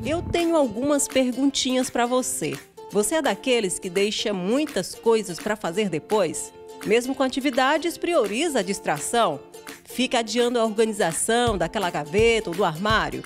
Eu tenho algumas perguntinhas para você. Você é daqueles que deixa muitas coisas para fazer depois? Mesmo com atividades, prioriza a distração? Fica adiando a organização daquela gaveta ou do armário?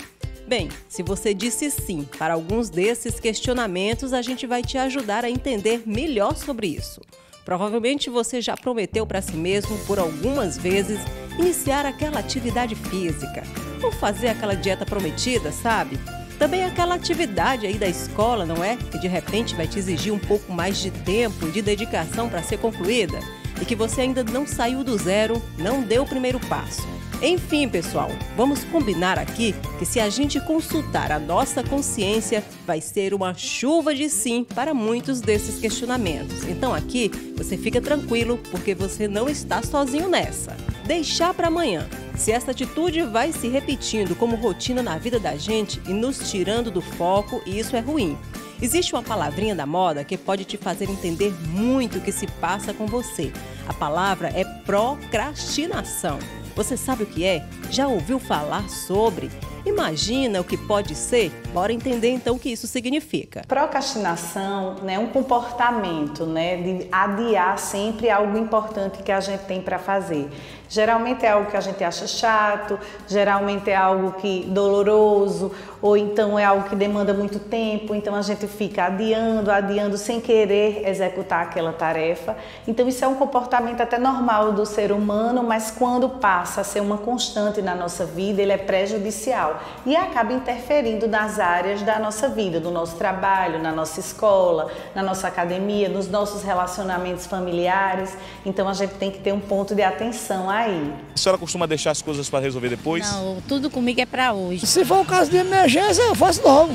Bem, se você disse sim para alguns desses questionamentos, a gente vai te ajudar a entender melhor sobre isso. Provavelmente você já prometeu para si mesmo, por algumas vezes, iniciar aquela atividade física ou fazer aquela dieta prometida, sabe? Também aquela atividade aí da escola, não é? Que de repente vai te exigir um pouco mais de tempo, de dedicação para ser concluída e que você ainda não saiu do zero, não deu o primeiro passo. Enfim, pessoal, vamos combinar aqui que se a gente consultar a nossa consciência, vai ser uma chuva de sim para muitos desses questionamentos. Então aqui você fica tranquilo porque você não está sozinho nessa. Deixar para amanhã. Se essa atitude vai se repetindo como rotina na vida da gente e nos tirando do foco, isso é ruim. Existe uma palavrinha da moda que pode te fazer entender muito o que se passa com você. A palavra é procrastinação. Você sabe o que é? Já ouviu falar sobre? Imagina o que pode ser? Bora entender então o que isso significa. Procrastinação é um comportamento, de adiar sempre algo importante que a gente tem para fazer. Geralmente é algo que a gente acha chato, geralmente é algo que doloroso, ou então é algo que demanda muito tempo, então a gente fica adiando sem querer executar aquela tarefa. Então isso é um comportamento até normal do ser humano, mas quando passa a ser uma constante na nossa vida, ele é prejudicial e acaba interferindo nas áreas da nossa vida, do nosso trabalho, na nossa escola, na nossa academia, nos nossos relacionamentos familiares. Então a gente tem que ter um ponto de atenção aí. A senhora costuma deixar as coisas para resolver depois? Não, tudo comigo é para hoje. Se for um caso de emergência, eu faço logo.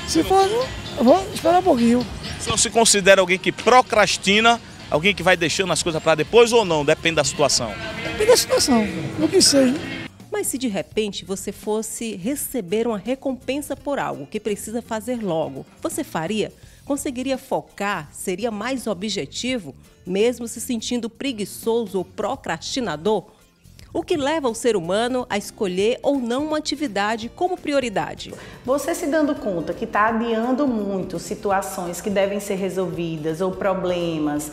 Se for, eu vou esperar um pouquinho. O senhor se considera alguém que procrastina, alguém que vai deixando as coisas para depois ou não? Depende da situação. Depende da situação, do que seja. Mas se de repente você fosse receber uma recompensa por algo que precisa fazer logo, você faria? Conseguiria focar? Seria mais objetivo, mesmo se sentindo preguiçoso ou procrastinador? O que leva o ser humano a escolher ou não uma atividade como prioridade? Você se dando conta que está adiando muito situações que devem ser resolvidas, ou problemas,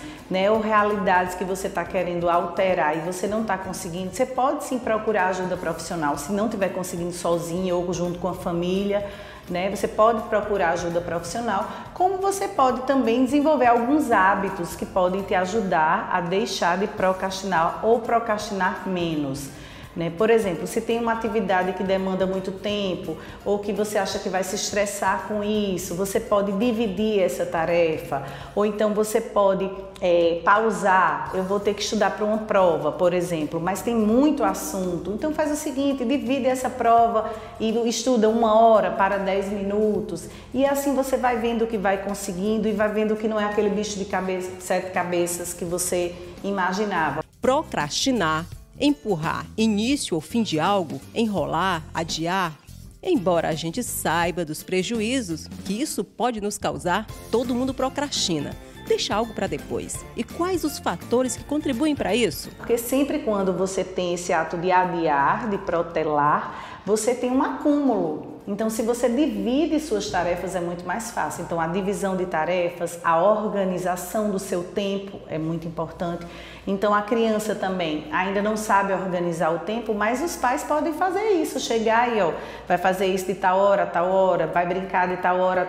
ou realidades que você está querendo alterar e você não está conseguindo, você pode sim procurar ajuda profissional, se não estiver conseguindo sozinho ou junto com a família. Você pode procurar ajuda profissional, como você pode também desenvolver alguns hábitos que podem te ajudar a deixar de procrastinar ou procrastinar menos. Por exemplo, se tem uma atividade que demanda muito tempo ou que você acha que vai se estressar com isso, você pode dividir essa tarefa, ou então você pode pausar. Eu vou ter que estudar para uma prova, por exemplo, mas tem muito assunto, então faz o seguinte, divide essa prova e estuda 1 hora para 10 minutos e assim você vai vendo o que vai conseguindo e vai vendo que não é aquele bicho de 7 cabeças que você imaginava. Procrastinar, empurrar início ou fim de algo, enrolar, adiar. Embora a gente saiba dos prejuízos que isso pode nos causar, todo mundo procrastina. Deixa algo para depois. E quais os fatores que contribuem para isso? Porque sempre quando você tem esse ato de adiar, de protelar, você tem um acúmulo. Então, se você divide suas tarefas, é muito mais fácil. Então, a divisão de tarefas, a organização do seu tempo é muito importante. Então, a criança também ainda não sabe organizar o tempo, mas os pais podem fazer isso. Chegar aí, vai fazer isso de tal hora, vai brincar de tal hora,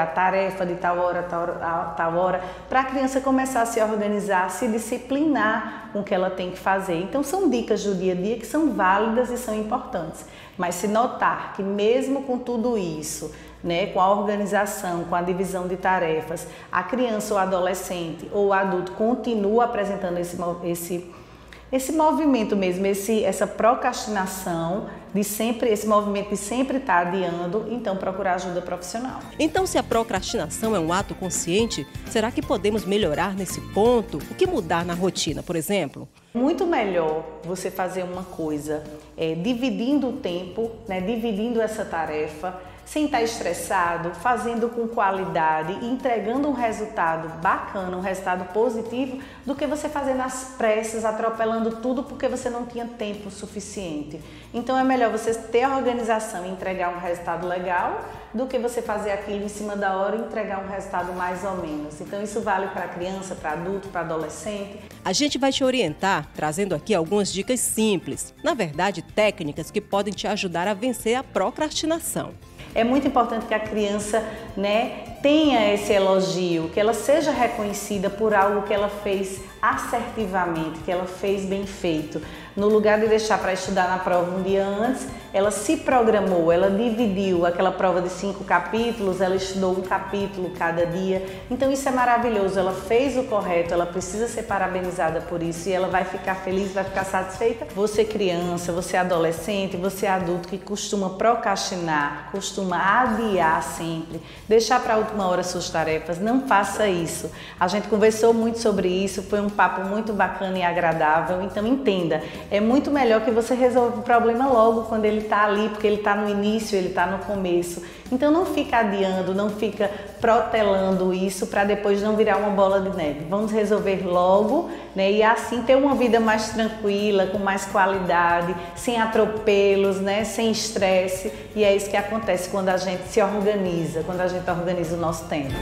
a tarefa de tal hora, para a criança começar a se organizar, se disciplinar com o que ela tem que fazer. Então, são dicas do dia a dia que são válidas e são importantes. Mas se notar que mesmo com tudo isso, com a organização, com a divisão de tarefas, a criança ou adolescente ou o adulto continua apresentando esse movimento mesmo, essa procrastinação, esse movimento de sempre estar adiando, então procurar ajuda profissional. Então, se a procrastinação é um ato consciente, será que podemos melhorar nesse ponto? O que mudar na rotina, por exemplo? Muito melhor você fazer uma coisa dividindo o tempo, dividindo essa tarefa, sem estar estressado, fazendo com qualidade e entregando um resultado bacana, um resultado positivo, do que você fazer nas pressas, atropelando tudo porque você não tinha tempo suficiente. Então é melhor você ter a organização e entregar um resultado legal do que você fazer aquilo em cima da hora e entregar um resultado mais ou menos. Então isso vale para criança, para adulto, para adolescente. A gente vai te orientar trazendo aqui algumas dicas simples, na verdade técnicas que podem te ajudar a vencer a procrastinação. É muito importante que a criança, tenha esse elogio, que ela seja reconhecida por algo que ela fez assertivamente, que ela fez bem feito. No lugar de deixar para estudar na prova um dia antes, ela se programou, ela dividiu aquela prova de 5 capítulos, ela estudou um capítulo cada dia. Então isso é maravilhoso, ela fez o correto, ela precisa ser parabenizada por isso e ela vai ficar feliz, vai ficar satisfeita. Você criança, você adolescente, você adulto que costuma procrastinar, costuma adiar sempre, deixar para a última hora suas tarefas, não faça isso. A gente conversou muito sobre isso, foi um papo muito bacana e agradável, então entenda, é muito melhor que você resolva o problema logo quando ele está ali, porque ele está no início, ele está no começo. Então não fica adiando, não fica protelando isso para depois não virar uma bola de neve. Vamos resolver logo, e assim ter uma vida mais tranquila, com mais qualidade, sem atropelos, sem estresse. E é isso que acontece quando a gente se organiza, quando a gente organiza o nosso tempo.